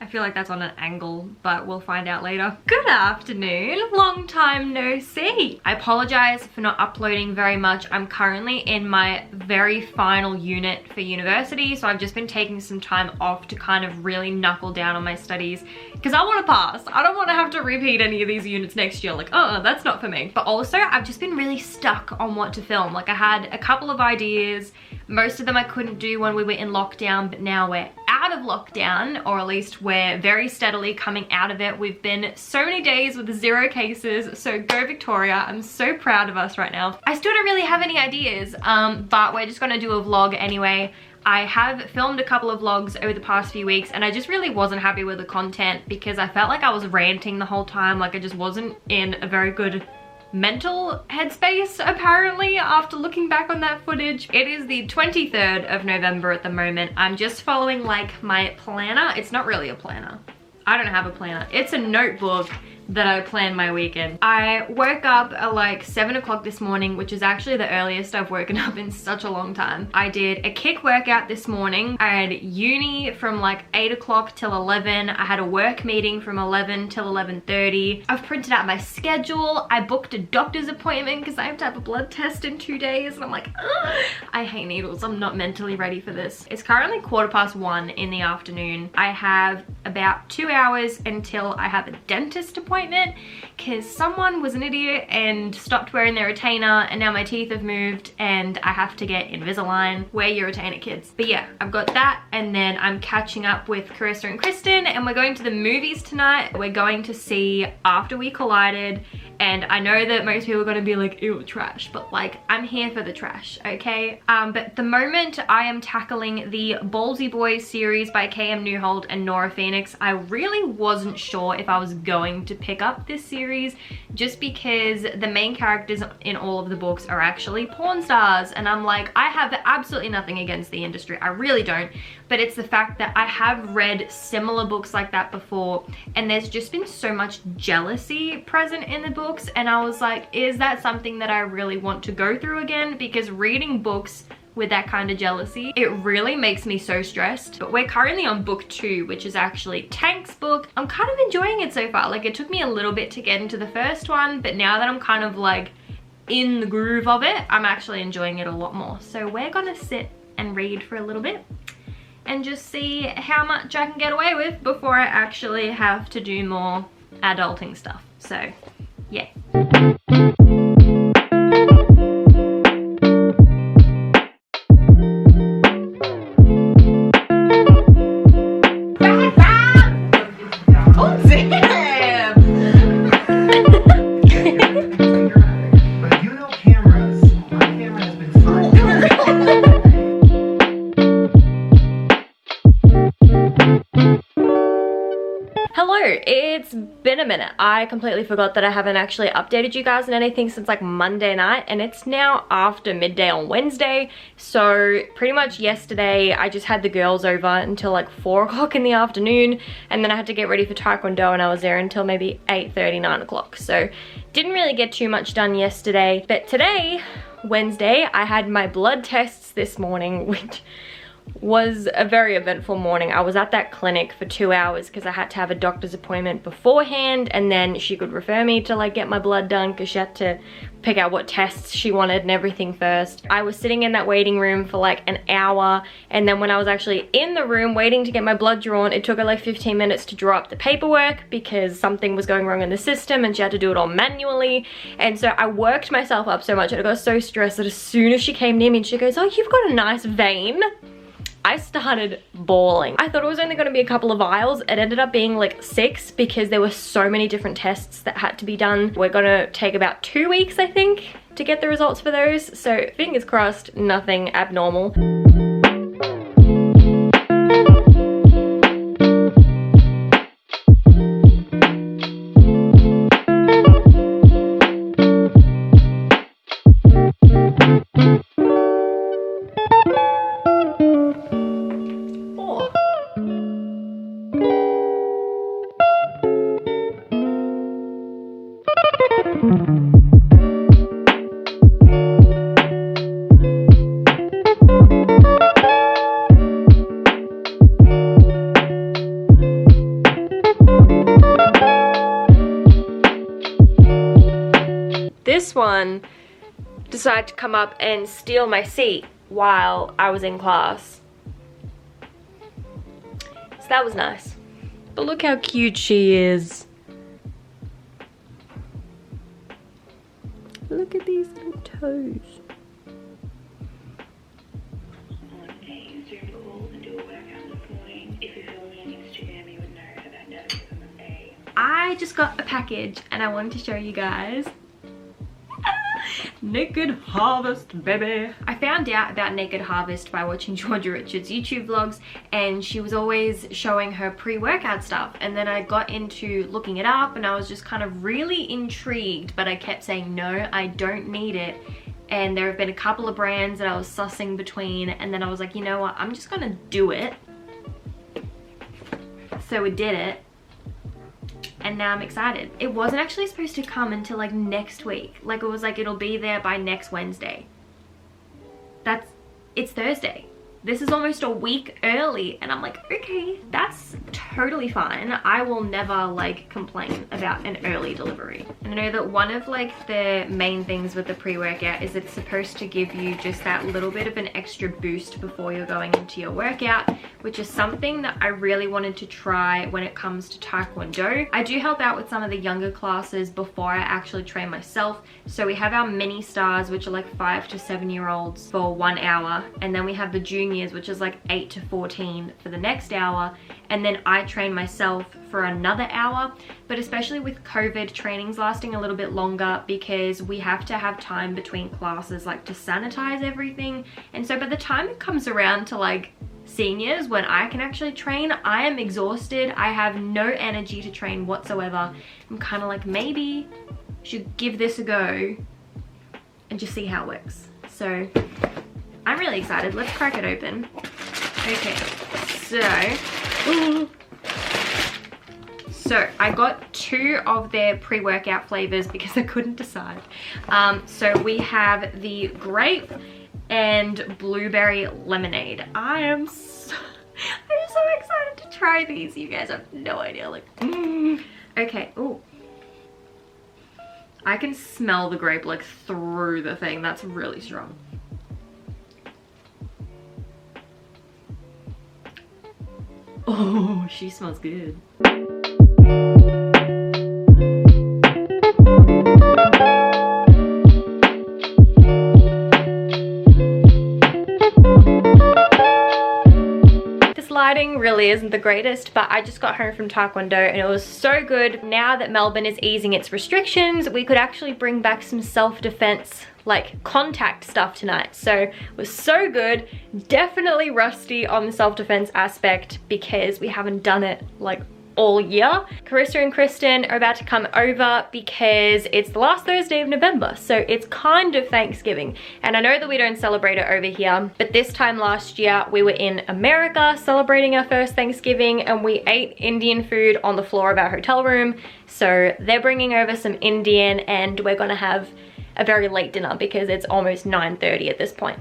I feel like that's on an angle, but we'll find out later. Good afternoon, long time no see. I apologize for not uploading very much. I'm currently in my very final unit for university, so I've just been taking some time off to kind of really knuckle down on my studies because I want to pass. I don't want to have to repeat any of these units next year. Like, that's not for me. But also, I've just been really stuck on what to film. Like, I had a couple of ideas. Most of them I couldn't do when we were in lockdown, but now we're out of lockdown, or at least we're very steadily coming out of it. We've been so many days with 0 cases, so go Victoria. I'm so proud of us right now. I still don't really have any ideas, but we're just gonna do a vlog anyway. I have filmed a couple of vlogs over the past few weeks and I just really wasn't happy with the content because I felt like I was ranting the whole time. Like, I just wasn't in a very good mental headspace apparently after looking back on that footage. It is the 23rd of November at the moment. I'm just following like my planner. It's not really a planner. I don't have a planner. It's a notebook that I plan my weekend. I woke up at like 7 o'clock this morning, which is actually the earliest I've woken up in such a long time. I did a kick workout this morning. I had uni from like 8 o'clock till 11. I had a work meeting from 11 till 11:30. I've printed out my schedule. I booked a doctor's appointment because I have to have a blood test in 2 days and I'm like, ugh, I hate needles. I'm not mentally ready for this. It's currently 1:15 in the afternoon. I have about 2 hours until I have a dentist appointment because someone was an idiot and stopped wearing their retainer and now my teeth have moved and I have to get Invisalign. Wear your retainer, kids. But yeah, I've got that, and then I'm catching up with Carissa and Kristen and we're going to the movies tonight. We're going to see After We Collided, and I know that most people are going to be like, ew, trash, but like, I'm here for the trash, okay? But at the moment I am tackling the Ballsy Boys series by KM Newhold and Nora Phoenix. I really wasn't sure if I was going to pick up this series just because the main characters in all of the books are actually porn stars, and I'm like, I have absolutely nothing against the industry, I really don't, but it's the fact that I have read similar books like that before and there's just been so much jealousy present in the books, and I was like, is that something that I really want to go through again? Because reading books with that kind of jealousy, it really makes me so stressed. But we're currently on book 2, which is actually Tank's book. I'm kind of enjoying it so far. Like, it took me a little bit to get into the first one, but now that I'm kind of like in the groove of it, I'm actually enjoying it a lot more. So we're gonna sit and read for a little bit and just see how much I can get away with before I actually have to do more adulting stuff. So yeah. It's been a minute. I completely forgot that I haven't actually updated you guys on anything since like Monday night, and it's now after midday on Wednesday. So pretty much yesterday I just had the girls over until like 4 o'clock in the afternoon, and then I had to get ready for Taekwondo and I was there until maybe 8:30, 9 o'clock. So didn't really get too much done yesterday. But today, Wednesday, I had my blood tests this morning, which was a very eventful morning. I was at that clinic for 2 hours because I had to have a doctor's appointment beforehand, and then she could refer me to like get my blood done because she had to pick out what tests she wanted and everything first. I was sitting in that waiting room for like an hour, and then when I was actually in the room waiting to get my blood drawn, it took her like 15 minutes to draw up the paperwork because something was going wrong in the system and she had to do it all manually. And so I worked myself up so much and I got so stressed that as soon as she came near me and she goes, "Oh, you've got a nice vein," I started bawling. I thought it was only going to be a couple of vials. It ended up being like 6 because there were so many different tests that had to be done. We're going to take about 2 weeks, I think, to get the results for those. So fingers crossed, nothing abnormal. this one decided to come up and steal my seat while I was in class. So that was nice. But look how cute she is. Look at these little toes. I just got a package and I wanted to show you guys. Naked Harvest, baby. I found out about Naked Harvest by watching Georgia Richards' YouTube vlogs, and she was always showing her pre-workout stuff, and then I got into looking it up and I was just kind of really intrigued, but I kept saying no, I don't need it. And there have been a couple of brands that I was sussing between, and then I was like, you know what, I'm just gonna do it. So we did it. And now I'm excited. It wasn't actually supposed to come until like next week. Like it was like, it'll be there by next Wednesday. It's Thursday. This is almost a week early, and I'm like, okay, that's totally fine. I will never like complain about an early delivery. And I know that one of like the main things with the pre-workout is it's supposed to give you just that little bit of an extra boost before you're going into your workout, which is something that I really wanted to try when it comes to Taekwondo. I do help out with some of the younger classes before I actually train myself. So we have our mini stars, which are like 5 to 7 year olds for 1 hour, and then we have the juniors, which is like 8 to 14 for the next hour, and then I train myself for another hour. But especially with COVID, training's lasting a little bit longer because we have to have time between classes like to sanitize everything. And so by the time it comes around to like seniors, when I can actually train, I am exhausted. I have no energy to train whatsoever. I'm kind of like, maybe I should give this a go and just see how it works. So I'm really excited. Let's crack it open. Okay, so I got 2 of their pre-workout flavors because I couldn't decide. So we have the grape and blueberry lemonade. I'm so excited to try these. You guys have no idea. Like, okay. Ooh. I can smell the grape like through the thing. That's really strong. Oh, she smells good. This lighting really isn't the greatest, but I just got home from Taekwondo and it was so good. Now that Melbourne is easing its restrictions, we could actually bring back some self-defense like contact stuff tonight. So it was so good. Definitely rusty on the self-defense aspect because we haven't done it like all year. Carissa and Kristen are about to come over because it's the last Thursday of November, so it's kind of Thanksgiving. And I know that we don't celebrate it over here, but this time last year we were in America celebrating our first Thanksgiving, and we ate Indian food on the floor of our hotel room. So they're bringing over some Indian, and we're gonna have a very late dinner because it's almost 9:30 at this point.